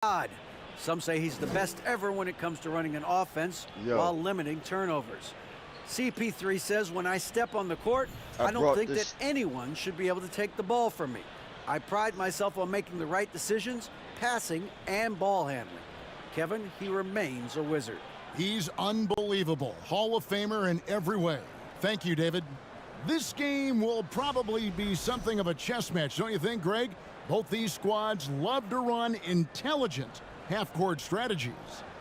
odd. Some say he's the best ever when it comes to running an offense while limiting turnovers. CP3 says, when I step on the court, I don't think that anyone should be able to take the ball from me. I pride myself on making the right decisions, passing and ball handling. Kevin, he remains a wizard. He's unbelievable. Hall of Famer in every way. Thank you, David. This game will probably be something of a chess match, don't you think, Greg? Both these squads love to run intelligent half-court strategies.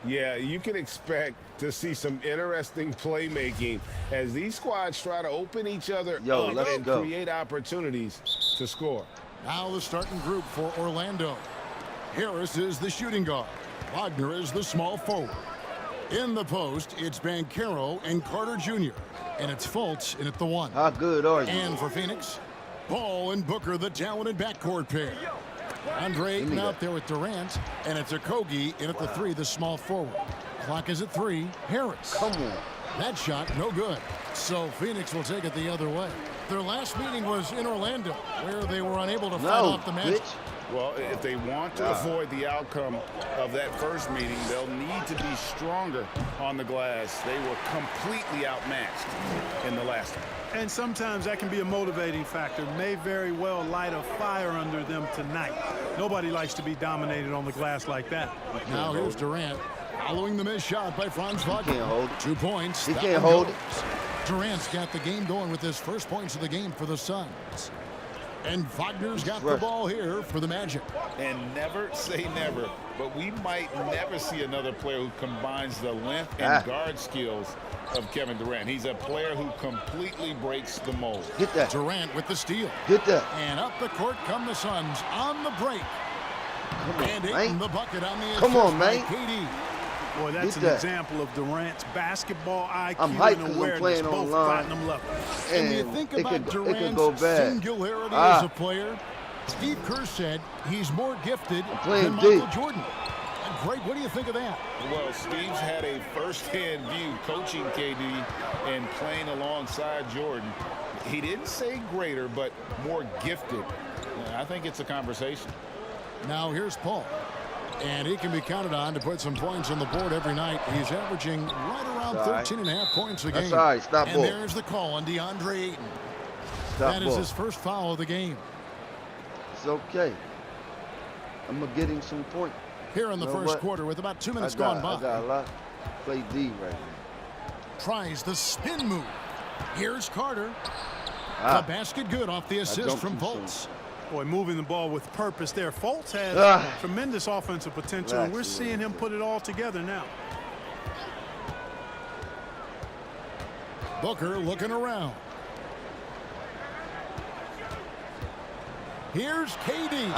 Yeah, you can expect to see some interesting playmaking as these squads try to open each other up and create opportunities to score. Now the starting group for Orlando. Harris is the shooting guard. Wagner is the small forward. In the post, it's Banchero and Carter Jr. And it's Fultz in at the 1. How good are you? And for Phoenix, Paul and Booker, the talented backcourt pair. Andre Ayton out there with Durant, and it's Okogie in at the 3, the small forward. Clock is at 3. Harris. Come on. That shot, no good. So Phoenix will take it the other way. Their last meeting was in Orlando, where they were unable to fight off the match. Well, if they want to avoid the outcome of that first meeting, they'll need to be stronger on the glass. They were completely outmatched in the last one. And sometimes that can be a motivating factor. May very well light a fire under them tonight. Nobody likes to be dominated on the glass like that. Now here's Durant following the missed shot by Franz Wagner. He can't hold it. 2 points. He can't hold it. Durant's got the game going with his first points of the game for the Suns. And Wagner's got the ball here for the Magic. And never say never, but we might never see another player who combines the length and guard skills of Kevin Durant. He's a player who completely breaks the mold. Get that. Durant with the steal. Get that. And up the court come the Suns on the break. And Ayton the bucket on the assist. Come on, man. KD. Boy, that's an example of Durant's basketball IQ I'm hyped and because I'm playing both online. platinum level. And you think about Durant's singularity as a player, Steve Kerr said he's more gifted than Michael Jordan. And Greg, what do you think of that? Well, Steve's had a first-hand view coaching KD and playing alongside Jordan. He didn't say greater, but more gifted. I think it's a conversation. Now here's Paul. And he can be counted on to put some points on the board every night. He's averaging right around 13.5 points a game. That's all right. Stop and ball. There's the call on DeAndre Ayton. That is his first foul of the game. It's okay. I'm going to get him some points. Here in the first quarter with about 2 minutes gone by. I got a lot. Play D right now. Tries the spin move. Here's Carter. The basket good off the assist from Fultz. Boy, moving the ball with purpose there. Fultz has tremendous offensive potential, and we're seeing him put it all together now. Booker looking around. Here's KD.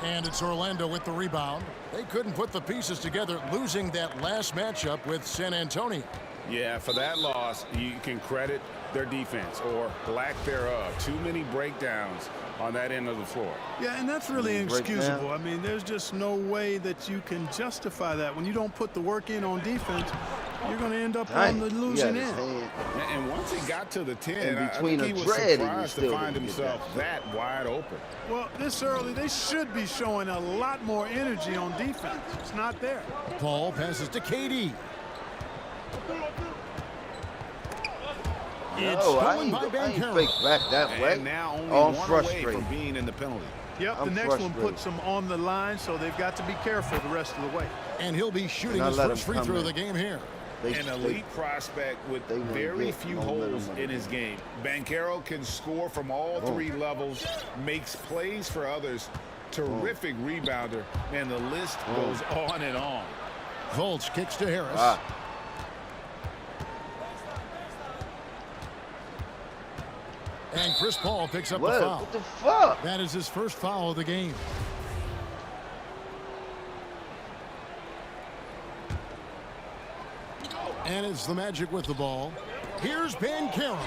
And it's Orlando with the rebound. They couldn't put the pieces together, losing that last matchup with San Antonio. Yeah, for that loss, you can credit their defense or lack thereof. Too many breakdowns on that end of the floor. Yeah, and that's really inexcusable. I mean, there's just no way that you can justify that. When you don't put the work in on defense, you're going to end up on the losing end. And once he got to the 10, I think he was surprised to find himself that wide open. Well, this early, they should be showing a lot more energy on defense. It's not there. Paul passes to KD. It's stolen by Banchero. Back that way. And now only one away from being in the penalty. Yep, the next one puts them on the line, so they've got to be careful the rest of the way. And he'll be shooting his first free throw of the game here. An elite prospect with very few holes in his game. Banchero can score from all 3 levels, makes plays for others, terrific rebounder, and the list goes on and on. Fultz kicks to Harris. And Chris Paul picks up the foul. What the fuck? That is his first foul of the game. And it's the Magic with the ball. Here's Banchero.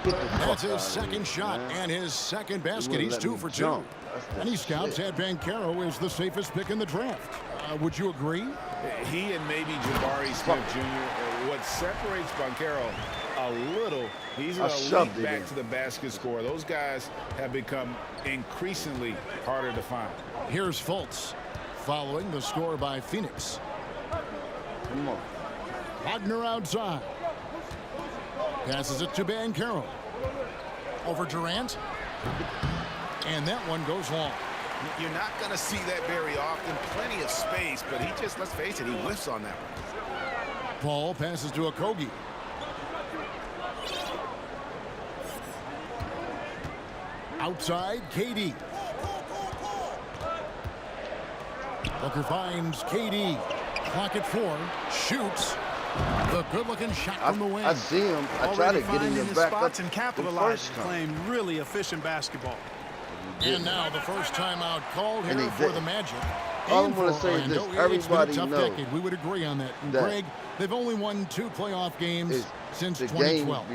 That's his second shot and his second basket. He's 2 for 2. Many scouts had Banchero as the safest pick in the draft. Would you agree? He and maybe Jabari Smith Jr. What separates Banchero a little, he's an elite back to the basket scorer. Those guys have become increasingly harder to find. Here's Fultz following the score by Phoenix. Come on. Wagner outside. Passes it to Banchero. Over Durant. And that one goes long. You're not going to see that very often. Plenty of space, but he just, let's face it, he whiffs on that one. Paul passes to Okogie. Outside, KD. Booker finds KD. Clock at 4. Shoots. The good-looking shot from the wing. I see him. I try to get him back up and capitalize, playing really efficient basketball. And now the first timeout called here for the Magic. All I'm going to say is this. Everybody knows. We would agree on that. Greg, they've only won 2 playoff games since the 2012.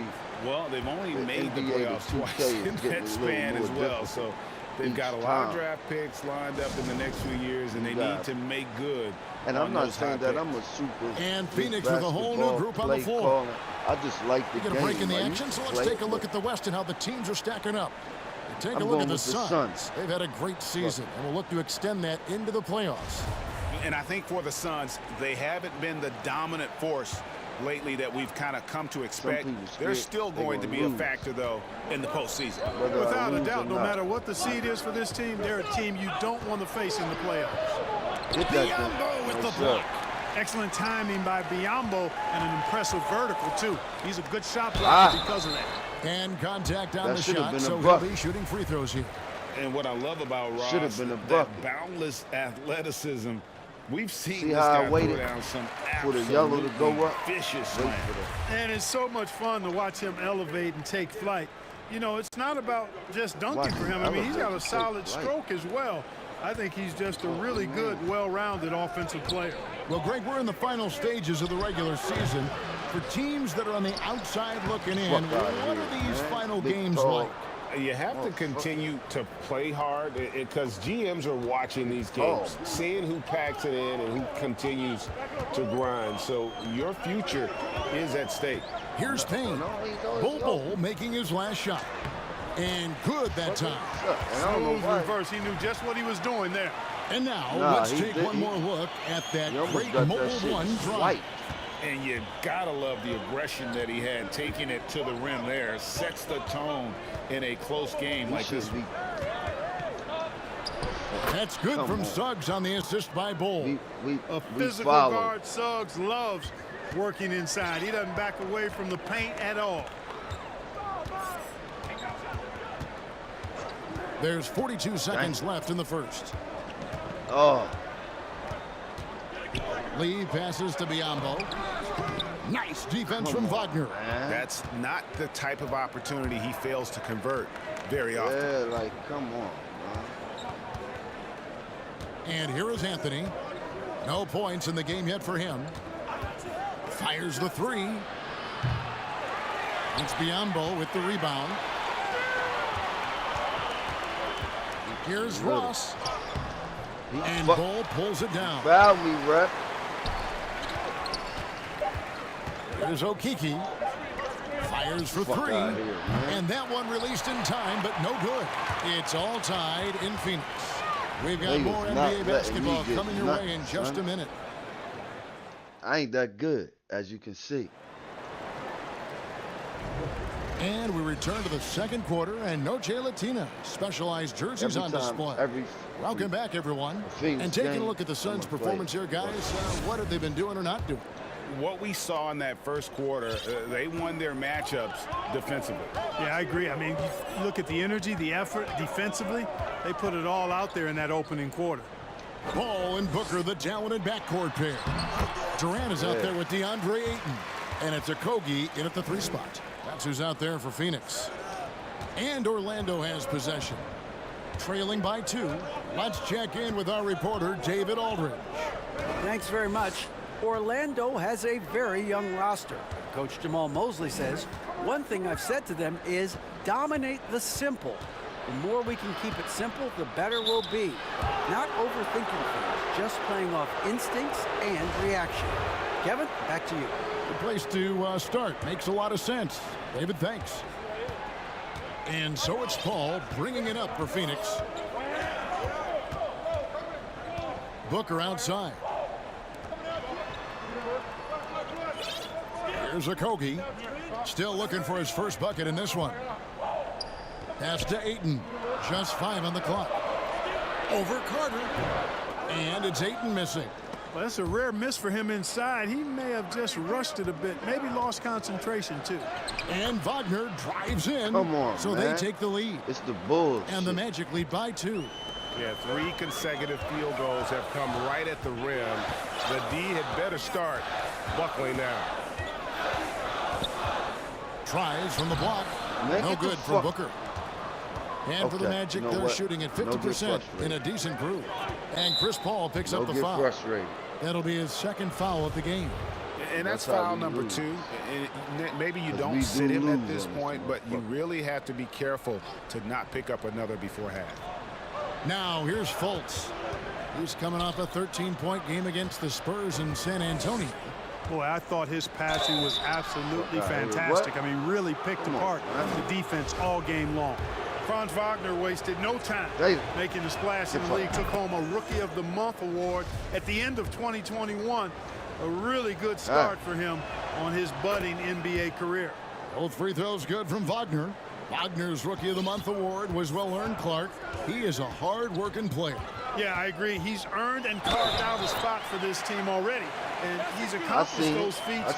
Well, they've only made the playoffs twice in that span as well. So they've got a lot of draft picks lined up in the next few years, and they need to make good. And I'm not saying that I'm a super. And Phoenix with a whole new group on the floor. I just like the game. We get a break in the action, so let's take a look at the West and how the teams are stacking up. Take a look at the Suns. They've had a great season, and will look to extend that into the playoffs. And I think for the Suns, they haven't been the dominant force lately that we've kind of come to expect. They're still going to be a factor, though, in the postseason. Without a doubt, no matter what the seed is for this team, they're a team you don't want to face in the playoffs. Biyombo with the block. Excellent timing by Biyombo and an impressive vertical, too. He's a good shot blocker because of that. And contact on the shot, so he'll be shooting free throws here. And what I love about Ross, that boundless athleticism. We've seen this guy throw down some absolutely vicious slam. And it's so much fun to watch him elevate and take flight. You know, it's not about just dunking for him. I mean, he's got a solid stroke as well. I think he's just a really good, well-rounded offensive player. Well, Greg, we're in the final stages of the regular season. For teams that are on the outside looking in, what are these final games like? You have to continue to play hard because GMs are watching these games, seeing who packs it in and who continues to grind. So your future is at stake. Here's Payne. Bobo making his last shot. And good that time. Smooth reverse. He knew just what he was doing there. And now let's take one more look at that great mobile one drive. And you gotta love the aggression that he had, taking it to the rim there. Sets the tone in a close game like this. That's good from Suggs on the assist by Bull. A physical guard, Suggs loves working inside. He doesn't back away from the paint at all. There's 42 seconds left in the first. Lee passes to Biyombo. Nice defense from Wagner. That's not the type of opportunity he fails to convert very often. Yeah, like, come on, man. And here is Anthony. No points in the game yet for him. Fires the 3. It's Biyombo with the rebound. Here's Ross. And Bull pulls it down. Foul me, ref. Here's Okeke. Fires for 3. And that one released in time, but no good. It's all tied in Phoenix. We've got more NBA basketball coming your way in just a minute. I ain't that good, as you can see. And we return to the second quarter, and Noche Latina. Specialized jerseys on display. Welcome back, everyone. And taking a look at the Suns' performance here, guys. What have they been doing or not doing? What we saw in that first quarter, they won their matchups defensively. Yeah, I agree. I mean, you look at the energy, the effort defensively. They put it all out there in that opening quarter. Ball and Booker, the talented backcourt pair. Durant is out there with DeAndre Ayton. And it's Okogie in at the 3 spot. That's who's out there for Phoenix. And Orlando has possession. Trailing by 2. Let's check in with our reporter, David Aldridge. Thanks very much. Orlando has a very young roster. Coach Jamal Mosley says, one thing I've said to them is dominate the simple. The more we can keep it simple, the better we'll be. Not overthinking things, just playing off instincts and reaction. Kevin, back to you. Good place to start. Makes a lot of sense. David, thanks. And so it's Paul bringing it up for Phoenix. Booker outside. Here's Okogie. Still looking for his first bucket in this one. Pass to Ayton. Just 5 on the clock. Over Carter. And it's Ayton missing. Well, that's a rare miss for him inside. He may have just rushed it a bit. Maybe lost concentration, too. And Wagner drives in. Come on, so man. they take the lead. It's the Bulls. And the Magic lead by 2. Yeah, 3 consecutive field goals have come right at the rim. The D had better start buckling now. Tries from the block. Man, no good for Booker. And for the Magic, they're what? shooting at 50% in a decent groove. And Chris Paul picks up the foul. Frustrated. That'll be his second foul of the game. And that's foul number 2. And maybe you don't sit him at this point, but you really have to be careful to not pick up another before half. Now here's Fultz. He's coming off a 13-point game against the Spurs in San Antonio. Boy, I thought his passing was absolutely fantastic. I mean, really picked apart the defense all game long. Franz Wagner wasted no time making a splash in the league. Took home a Rookie of the Month award at the end of 2021. A really good start for him on his budding NBA career. Both free throws good from Wagner. Wagner's Rookie of the Month award was well earned, Clark. He is a hard-working player. Yeah, I agree. He's earned and carved out a spot for this team already. And he's accomplished those feats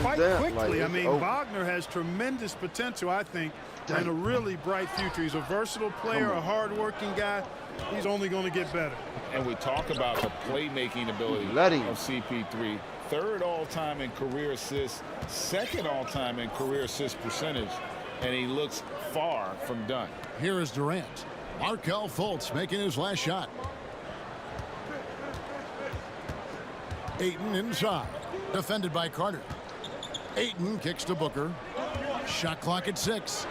quite quickly. I mean, Wagner has tremendous potential, I think, and a really bright future. He's a versatile player, a hard-working guy. He's only going to get better. And we talk about the playmaking ability of CP3. 3rd all-time in career assists, 2nd all-time in career assist percentage, and he looks far from done. Here is Durant. Markelle Fultz making his last shot. Ayton inside. Defended by Carter. Ayton kicks to Booker. Shot clock at 6.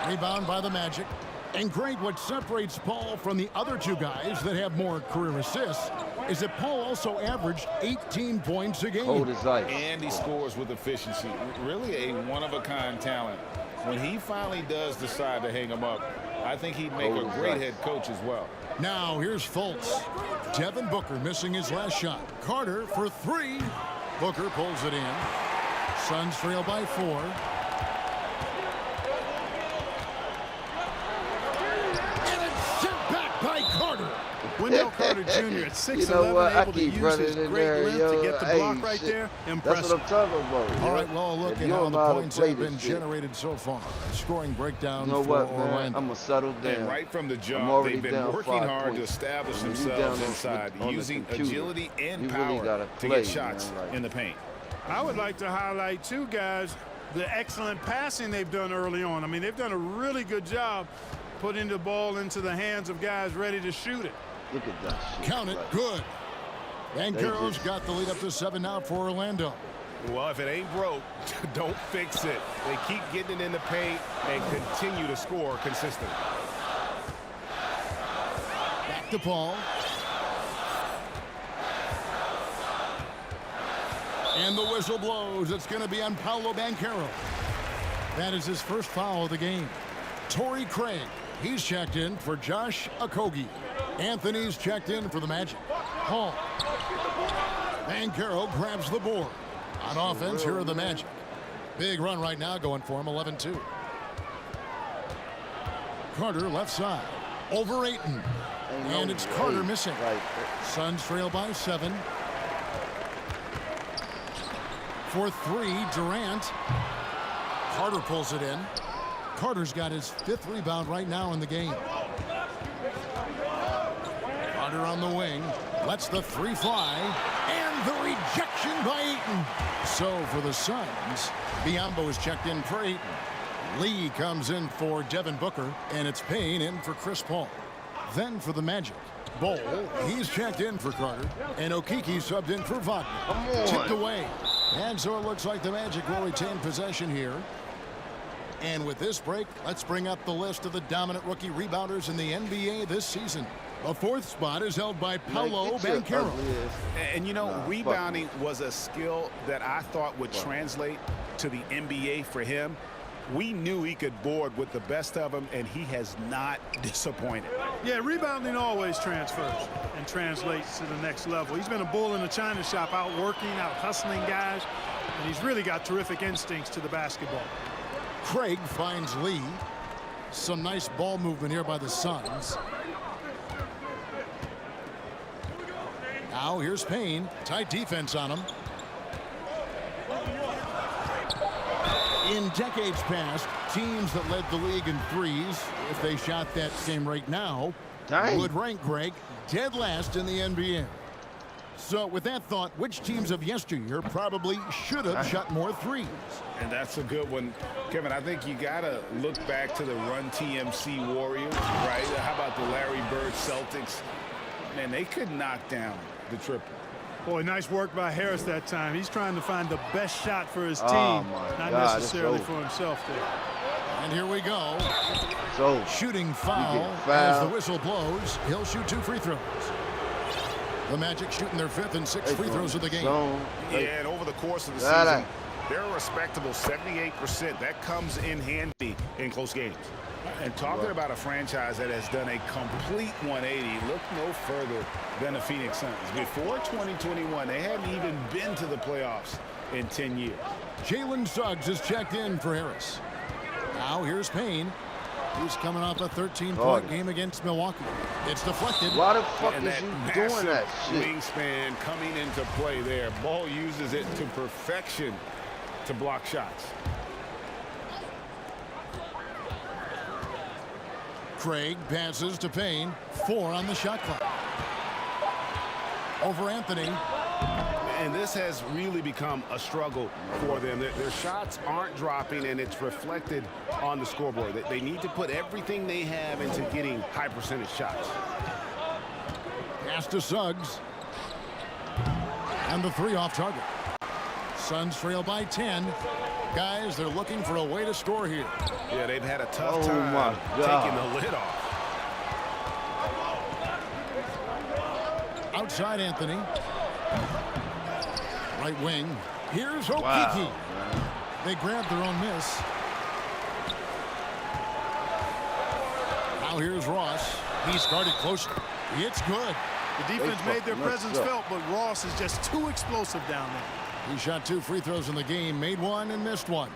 Rebound by the Magic. And Greg, what separates Paul from the other 2 guys that have more career assists is that Paul also averaged 18 points a game. Cold as ice. And he scores with efficiency. Really a one-of-a-kind talent. When he finally does decide to hang him up, I think he'd make a great head coach as well. Now here's Fultz. Devin Booker missing his last shot. Carter for 3. Booker pulls it in. Suns trail by 4. And it's sent back by Carter. Wendell Carter Jr. at 6'11", able to use his great length to get the block right there. Impressive. That's what I'm talking about. All right, well, look at how the points have been generated so far. Scoring breakdown for Orlando. I'm going to settle down. And right from the jump, they've been working hard to establish themselves inside, using agility and power to get shots in the paint. I would like to highlight, too, guys, the excellent passing they've done early on. I mean, they've done a really good job putting the ball into the hands of guys ready to shoot it. Look at that shit. Count it. Good. Banchero's got the lead up to 7 now for Orlando. Well, if it ain't broke, don't fix it. They keep getting it in the paint and continue to score consistently. Back to Paul. And the whistle blows. It's going to be on Paolo Banchero. That is his first foul of the game. Torrey Craig. He's checked in for Josh Okogie. Anthony's checked in for the Magic. Hall. Banchero grabs the board. On offense, here are the Magic. Big run right now going for him, 11-2. Carter left side. Over Ayton. And it's Carter missing. Suns trail by 7. For 3, Durant. Carter pulls it in. Carter's got his 5th rebound right now in the game. Carter on the wing. Lets the 3 fly. And the rejection by Ayton. So for the Suns, Biyombo is checked in for Ayton. Lee comes in for Devin Booker. And it's Payne in for Chris Paul. Then for the Magic, Bol, he's checked in for Carter. And Okeke subbed in for Wagner. Tipped away. And so it looks like the Magic will retain possession here. And with this break, let's bring up the list of the dominant rookie rebounders in the NBA this season. The 4th spot is held by Paolo Banchero. And you know, rebounding was a skill that I thought would translate to the NBA for him. We knew he could board with the best of them, and he has not disappointed. Yeah, rebounding always transfers and translates to the next level. He's been a bull in the china shop, out working, out hustling guys, and he's really got terrific instincts to the basketball. Craig finds Lee. Some nice ball movement here by the Suns. Now here's Payne. Tight defense on him. In decades past, teams that led the league in threes, if they shot that same rate now, would rank Greg dead last in the NBA. So with that thought, which teams of yesteryear probably should have shot more threes? And that's a good one. Kevin, I think you got to look back to the Run TMC Warriors, right? How about the Larry Bird Celtics? Man, they could knock down the triple. Boy, nice work by Harris that time. He's trying to find the best shot for his team, not God, necessarily for himself there. And here we go. So shooting foul as the whistle blows. He'll shoot 2 free throws. The Magic shooting their 5th and 6th free throws of the game. Yeah, and over the course of the season, they're a respectable 78%. That comes in handy in close games. And talking about a franchise that has done a complete 180, look no further than the Phoenix Suns. Before 2021, they hadn't even been to the playoffs in 10 years. Jalen Suggs is checked in for Harris. Now here's Payne. He's coming off a 13-point game against Milwaukee. It's deflected. Why the fuck is he doing that shit? Wingspan coming into play there. Ball uses it to perfection to block shots. Craig passes to Payne. 4 on the shot clock. Over Anthony. And this has really become a struggle for them. Their shots aren't dropping, and it's reflected on the scoreboard. They need to put everything they have into getting high percentage shots. Pass to Suggs. And the 3 off target. Suns trail by 10. Guys, they're looking for a way to score here. Yeah, they've had a tough time taking the lid off. Outside Anthony. Right wing. Here's Okiki. They grabbed their own miss. Now here's Ross. He's guarded closely. It's good. The defense made their presence felt, but Ross is just too explosive down there. He shot 2 free throws in the game, made 1 and missed 1.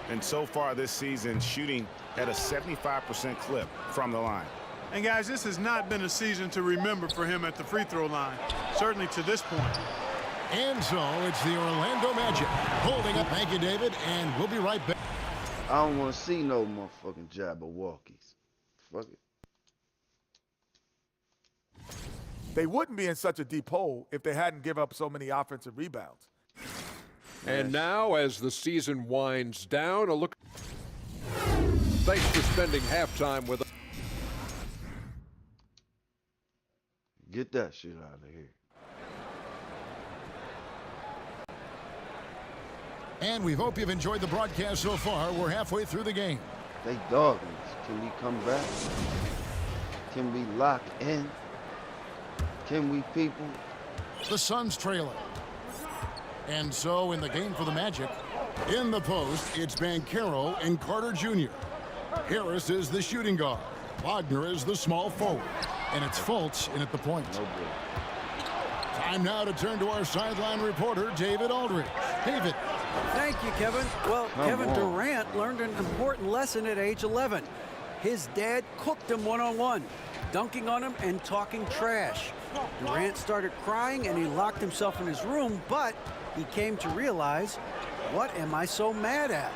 And so far this season, shooting at a 75% clip from the line. And guys, this has not been a season to remember for him at the free throw line, certainly to this point. And so it's the Orlando Magic holding up. Thank you, David, and we'll be right back. I don't want to see no motherfucking Jabberwockies. Fuck it. They wouldn't be in such a deep hole if they hadn't given up so many offensive rebounds. And now, as the season winds down, a look. Thanks for spending halftime with us. Get that shit out of here. And we hope you've enjoyed the broadcast so far. We're halfway through the game. They dogging us. Can we come back? Can we lock in? Can we, people? The Suns trailing. And so in the game for the Magic, in the post, it's Banchero and Carter Jr. Harris is the shooting guard. Wagner is the small forward. And it's Fultz in at the point. No good. Time now to turn to our sideline reporter, David Aldridge. David. Thank you, Kevin. Well, Kevin Durant learned an important lesson at age 11. His dad cooked him one-on-one, dunking on him and talking trash. Durant started crying and he locked himself in his room, but he came to realize, what am I so mad at?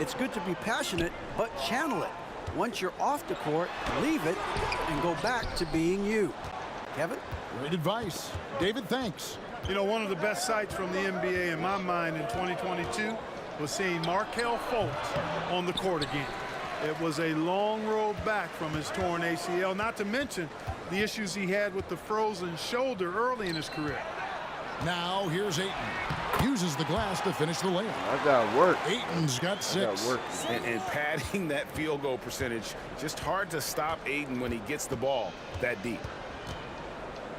It's good to be passionate, but channel it. Once you're off the court, leave it and go back to being you. Kevin? Great advice. David, thanks. You know, one of the best sights from the NBA in my mind in 2022 was seeing Markelle Fultz on the court again. It was a long road back from his torn ACL, not to mention the issues he had with the frozen shoulder early in his career. Now here's Ayton. Uses the glass to finish the layup. I got work. Ayton's got 6. And padding that field goal percentage, just hard to stop Ayton when he gets the ball that deep.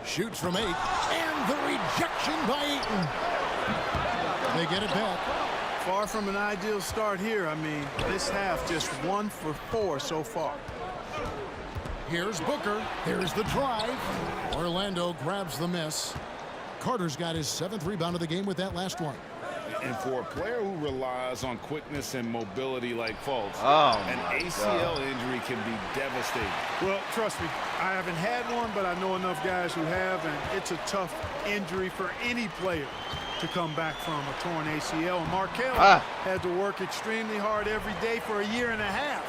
Shoots from 8, and the rejection by Ayton. They get it back. Far from an ideal start here. I mean, this half just 1 for 4 so far. Here's Booker. Here's the drive. Orlando grabs the miss. Carter's got his 7th rebound of the game with that last one. And for a player who relies on quickness and mobility like Fultz, an ACL injury can be devastating. Well, trust me, I haven't had one, but I know enough guys who have, and it's a tough injury for any player to come back from a torn ACL. And Markel had to work extremely hard every day for a year and a half.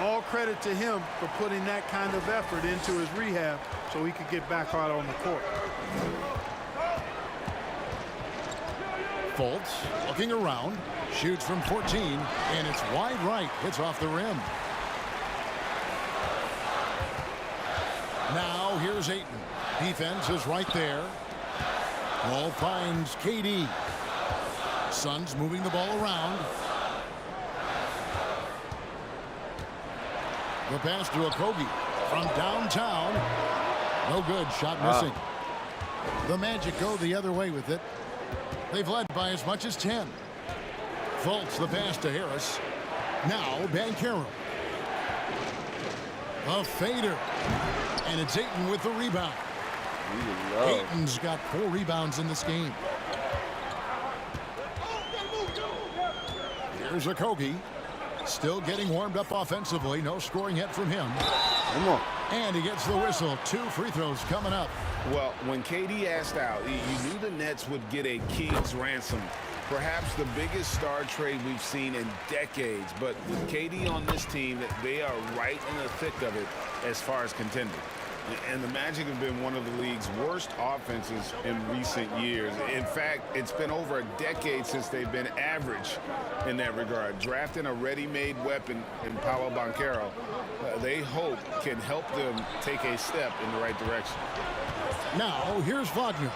All credit to him for putting that kind of effort into his rehab so he could get back out on the court. Fultz looking around, shoots from 14, and it's wide right. Hits off the rim. Now here's Ayton. Defense is right there. Ball finds KD. Suns moving the ball around. The pass to Okogie from downtown. No good. Shot missing. The Magic go the other way with it. They've led by as much as 10. Fultz the pass to Harris. Now Banchero. A fader. And it's Ayton with the rebound. Ayton's got 4 rebounds in this game. Here's Okogie. Still getting warmed up offensively. No scoring yet from him. Come on. And he gets the whistle. 2 free throws coming up. Well, when KD asked out, you knew the Nets would get a king's ransom. Perhaps the biggest star trade we've seen in decades. But with KD on this team, they are right in the thick of it as far as contending. And the Magic have been one of the league's worst offenses in recent years. In fact, it's been over a decade since they've been average in that regard. Drafting a ready-made weapon in Paolo Banchero, they hope can help them take a step in the right direction. Now, here's Wagner.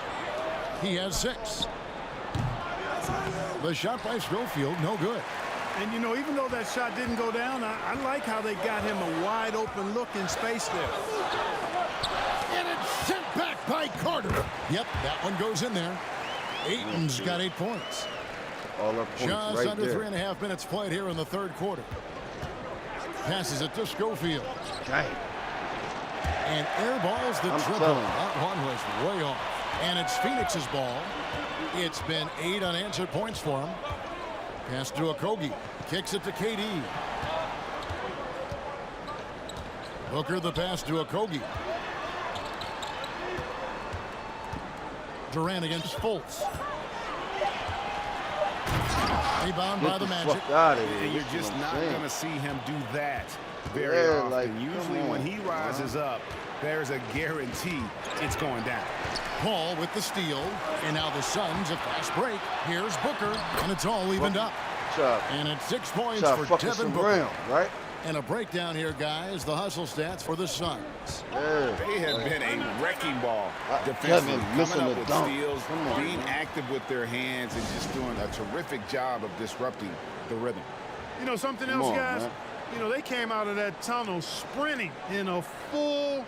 He has 6. The shot by Schofield, no good. And, you know, even though that shot didn't go down, I like how they got him a wide-open look in space there. And it's sent back by Carter. Yep, that one goes in there. Ayton's got 8 points. All our points Just right under there. 3.5 minutes played here in the 3rd quarter. Passes it to Schofield. Dang. And airballs the triple. telling you. That one was way off. And it's Phoenix's ball. It's been 8 unanswered points for him. Pass to Okogie. Kicks it to KD. Booker the pass to Okogie. Durant against Fultz. Rebound by the Magic. And you're just not going to see him do that very often. Like, usually when he rises up, there's a guarantee it's going down. Paul with the steal. And now the Suns a fast break. Here's Booker. And it's all evened up. And it's 6 points for Devin Booker. Right? And a breakdown here, guys. The hustle stats for the Suns. They have been a wrecking ball defensively, coming up with steals, being active with their hands, and just doing a terrific job of disrupting the rhythm. You know something else, guys? Man. You know, they came out of that tunnel sprinting in a full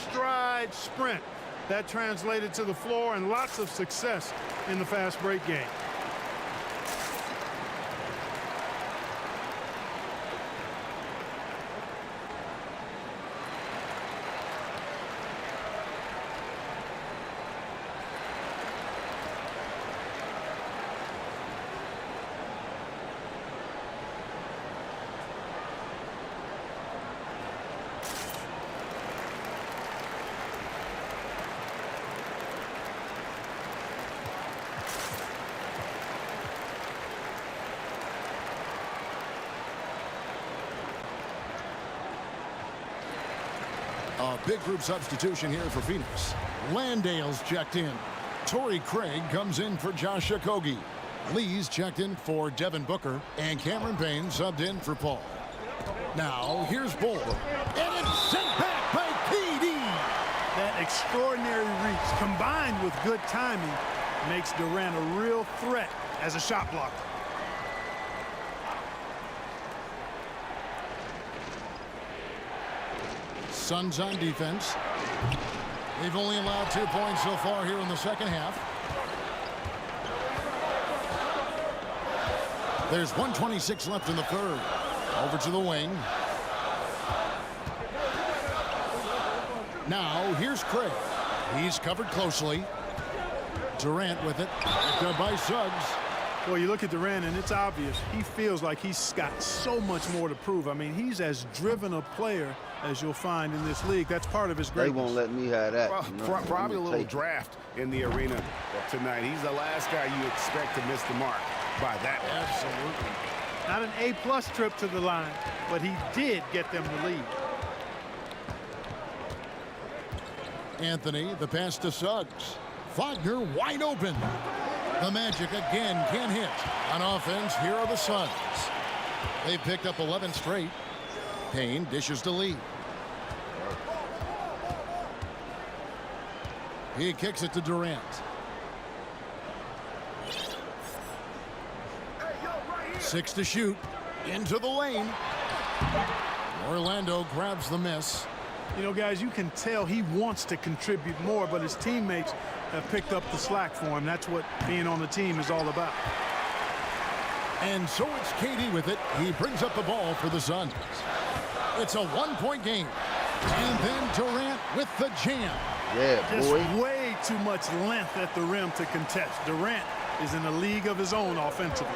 stride sprint. That translated to the floor and lots of success in the fast break game. A big group substitution here for Phoenix. Landale's checked in. Torrey Craig comes in for Josh Okogie. Lee's checked in for Devin Booker. And Cameron Payne subbed in for Paul. Now, here's Bull. And it's sent back by KD. That extraordinary reach combined with good timing makes Durant a real threat as a shot blocker. Suns on defense. They've only allowed 2 points so far here in the second half. There's 1:26 left in the third. Over to the wing. Now, here's Craig. He's covered closely. Durant with it. Picked up by Suggs. Well, you look at Durant, and it's obvious. He feels like he's got so much more to prove. I mean, he's as driven a player as you'll find in this league. That's part of his greatness. They won't let me have that. Well, probably a little draft in the arena tonight. He's the last guy you expect to miss the mark by that much. Absolutely. Not an A+ trip to the line, but he did get them the lead. Anthony, the pass to Suggs. Wagner wide open. The Magic again can't hit. On offense, here are the Suns. They've picked up 11 straight. Payne dishes to Lee. He kicks it to Durant. Six to shoot. Into the lane. Orlando grabs the miss. You know, guys, you can tell he wants to contribute more, but his teammates have picked up the slack for him. That's what being on the team is all about. And so it's KD with it. He brings up the ball for the Suns. It's a one-point game. And then Durant with the jam. Yeah, Just boy. way too much length at the rim to contest. Durant is in a league of his own offensively.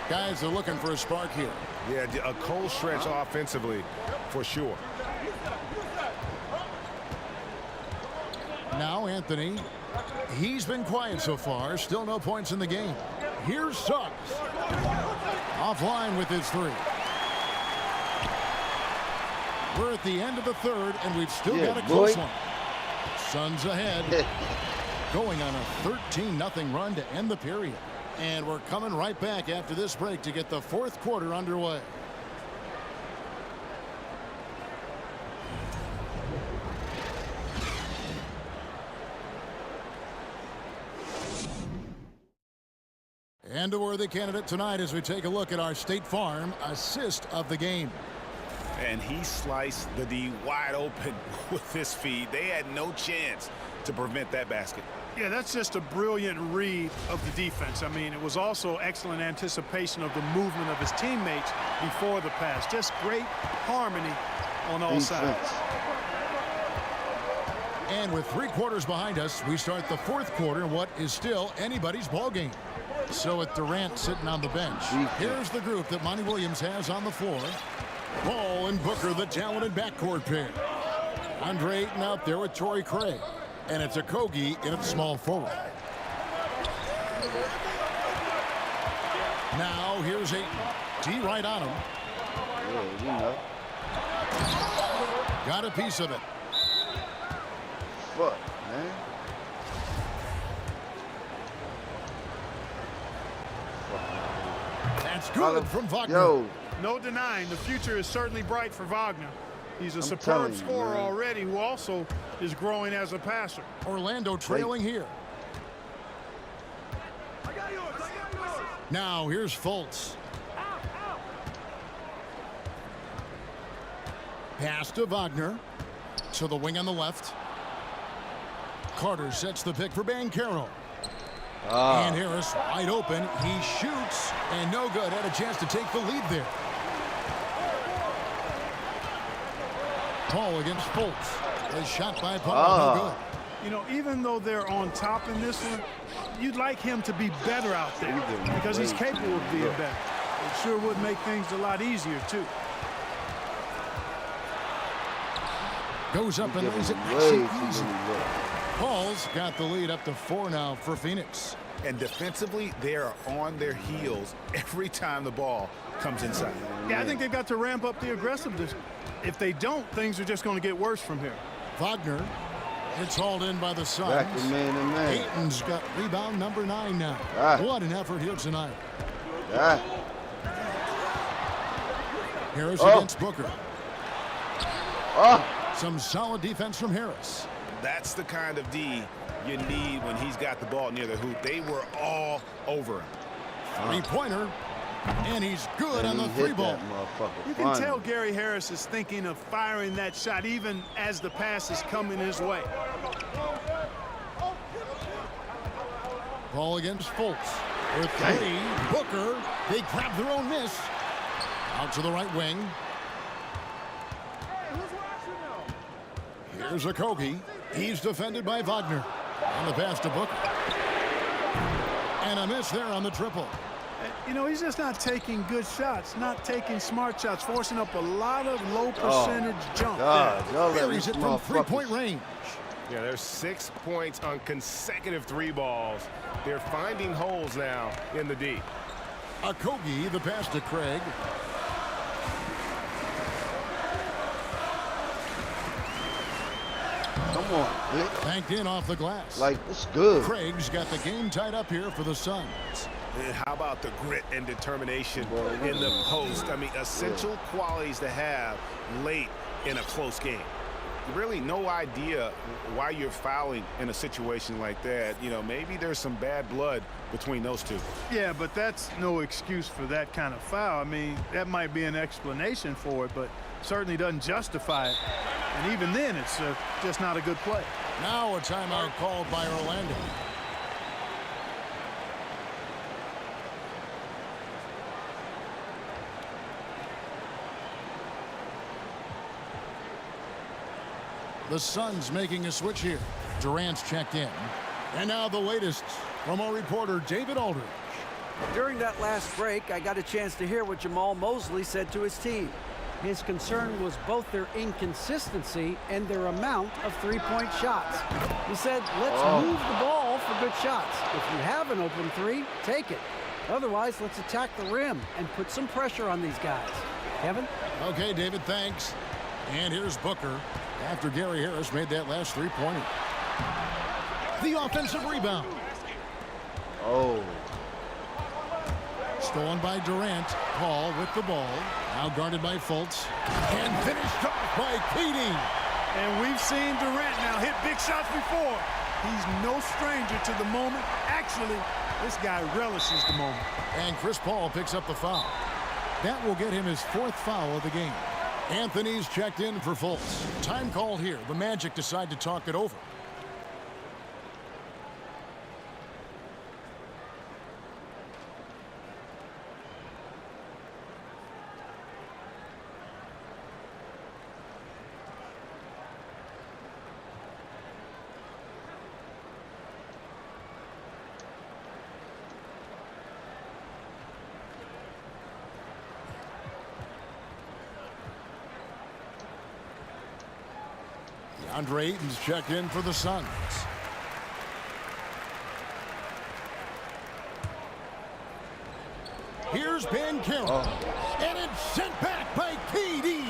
Guys are looking for a spark here. Yeah, a cold stretch offensively for sure. Now Anthony. He's been quiet so far. Still no points in the game. Here's Suggs. Offline with his three. We're at the end of the third, and we've still got a close one. Suns ahead. Going on a 13-0 run to end the period. And we're coming right back after this break to get the fourth quarter underway. And a worthy candidate tonight as we take a look at our State Farm assist of the game. And he sliced the D wide open with his feed. They had no chance to prevent that basket. Yeah, that's just a brilliant read of the defense. I mean, it was also excellent anticipation of the movement of his teammates before the pass. Just great harmony on all sides. And with 3 quarters behind us, we start the fourth quarter in what is still anybody's ball game. So with Durant sitting on the bench, here's the group that Monty Williams has on the floor. Ball and Booker, the talented backcourt pair. Andre Ayton out there with Torrey Craig. And it's a Kogi in at small forward. Now here's Ayton. T right on him. Yeah, you know. Got a piece of it. Fuck, man. That's good from Wagner. Yo. No denying, the future is certainly bright for Wagner. He's a superb scorer already who also is growing as a passer. Orlando trailing here. Now here's Fultz. Pass to Wagner. To the wing on the left. Carter sets the pick for Banchero. And Harris wide open. He shoots and no good. Had a chance to take the lead there. Paul against Fultz. A shot by Paul. No good. You know, even though they're on top in this one, you'd like him to be better out there because he's capable of being better. It sure would make things a lot easier, too. Goes up and lays it nice and easy. Paul's got the lead up to 4 now for Phoenix. And defensively, they are on their heels every time the ball comes inside. Yeah, I think they've got to ramp up the aggressiveness. If they don't, things are just going to get worse from here. Wagner. It's hauled in by the Suns. Back to man to man. Ayton's got rebound number 9 now. What an effort here tonight. Harris against Booker. Some solid defense from Harris. That's the kind of D you need when he's got the ball near the hoop. They were all over him. Three-pointer. And he's good on the 3-ball. You can tell Gary Harris is thinking of firing that shot even as the pass is coming his way. Ball against Fultz. With 3, Booker. They grab their own miss. Out to the right wing. Here's a Kogi. He's defended by Wagner. On the pass to Booker. And a miss there on the triple. You know, he's just not taking good shots, not taking smart shots, forcing up a lot of low percentage jump. Buries it from three-point range. Yeah, there's 6 points on consecutive 3 balls. They're finding holes now in the D. A Kogi, the pass to Craig. Come on, Vic. Banked in off the glass. Like, it's good. Craig's got the game tied up here for the Suns. And how about the grit and determination in the post? I mean, essential qualities to have late in a close game. Really no idea why you're fouling in a situation like that. You know, maybe there's some bad blood between those two. Yeah, but that's no excuse for that kind of foul. I mean, that might be an explanation for it, but certainly doesn't justify it. And even then, it's just not a good play. Now a timeout called by Orlando. The Suns making a switch here. Durant's checked in. And now the latest from our reporter, David Aldridge. During that last break, I got a chance to hear what Jamal Mosley said to his team. His concern was both their inconsistency and their amount of three-point shots. He said, let's move the ball for good shots. If you have an open three, take it. Otherwise, let's attack the rim and put some pressure on these guys. Kevin? Okay, David, thanks. And here's Booker after Gary Harris made that last three-pointer. The offensive rebound. Oh. Stolen by Durant. Paul with the ball. Now guarded by Fultz. And finished off by Keating. And we've seen Durant now hit big shots before. He's no stranger to the moment. Actually, this guy relishes the moment. And Chris Paul picks up the foul. That will get him his 4th foul of the game. Anthony's checked in for Fultz. Time called here. The Magic decide to talk it over. Andre Ayton's checked in for the Suns. Here's Banchero. And it's sent back by KD.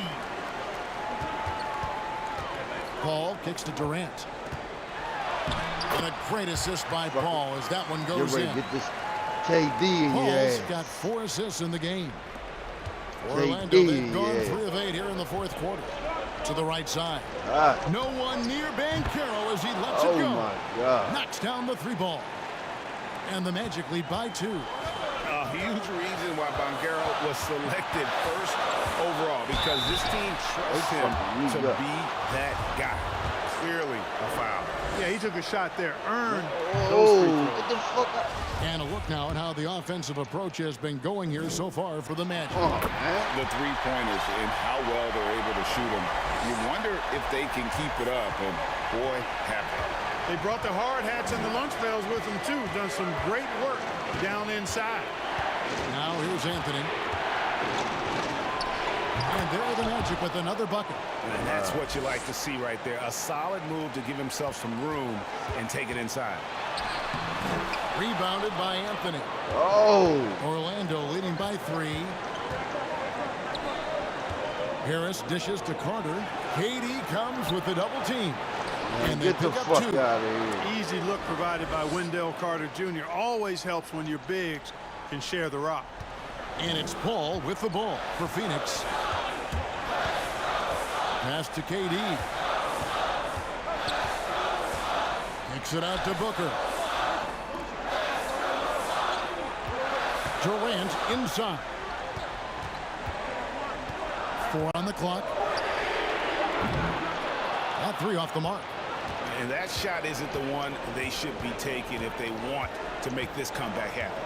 Paul kicks to Durant. And a great assist by Paul as that one goes in. Get this KD in your Paul's ass. got 4 assists in the game. Orlando, they've gone 3 of 8 here in the 4th quarter. To the right side. No one near Banchero as he lets it go. My God. Knocks down the 3-ball. And the Magic lead by 2. A huge reason why Banchero was selected first overall, because this team trusts him to be that guy. Clearly a foul. Yeah, he took a shot there. Earned Oh, those free throws. get the fuck up. And a look now at how the offensive approach has been going here so far for the Magic. The three-pointers and how well they're able to shoot them. You wonder if they can keep it up, and boy, have they. They brought the hard hats and the lunch pails with them, too. Done some great work down inside. Now here's Anthony. And there are the Magic with another bucket. And that's what you like to see right there. A solid move to give himself some room and take it inside. Rebounded by Anthony. Oh. Orlando leading by 3. Harris dishes to Carter. KD comes with the double team. And they Get the pick fuck up 2. out of here. Easy look provided by Wendell Carter Jr. Always helps when your bigs can share the rock. And it's Paul with the ball for Phoenix. Pass to KD. Kicks it out to Booker. Durant inside. 4 on the clock. That 3 off the mark. And that shot isn't the one they should be taking if they want to make this comeback happen.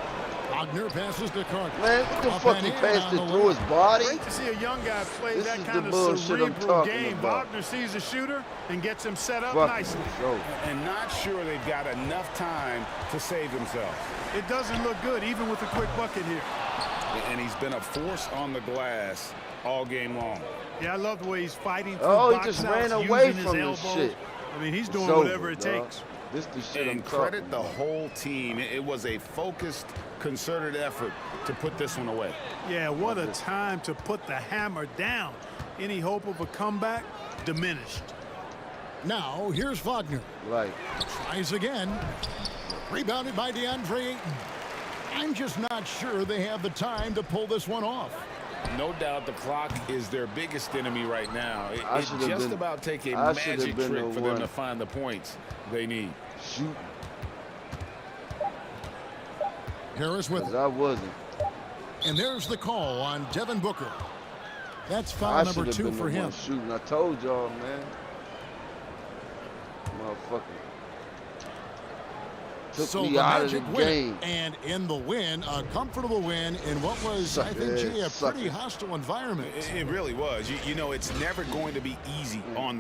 Wagner passes to Carter. Man, what the Up fuck and he in passed on it the through his wing. body? Great to see a young guy play This that is the kind of bullshit I'm cerebral talking game. about. Wagner sees a shooter and gets him set up Fuck nicely. so. And not sure they've got enough time to save themselves. It doesn't look good, even with a quick bucket here. And he's been a force on the glass all game long. Yeah, I love the way he's fighting through Oh, he box just outs, ran away using from his this elbows. shit. I mean, he's It's doing over, whatever it dog. takes. This the shit I'm And talking credit the about. whole team. It was a focused, concerted effort to put this one away. Yeah, what a time to put the hammer down. Any hope of a comeback diminished. Now, here's Wagner. Like, Tries again. Rebounded by DeAndre Ayton. I'm just not sure they have the time to pull this one off. No doubt the clock is their biggest enemy right now. It just been- about take a I should've magic been trick the for them one. to find the points they need. shoot, Harris with because it. I wasn't. And there's the call on Devin Booker. That's foul I number should have 2 been for the him. one shooting. I told y'all, man. Motherfucker. Took So me the out of the Magic win it. game. And in the win, a comfortable win in what was, I think, Jay, a pretty Suckers. hostile environment. It really was. You know, it's never going to be easy on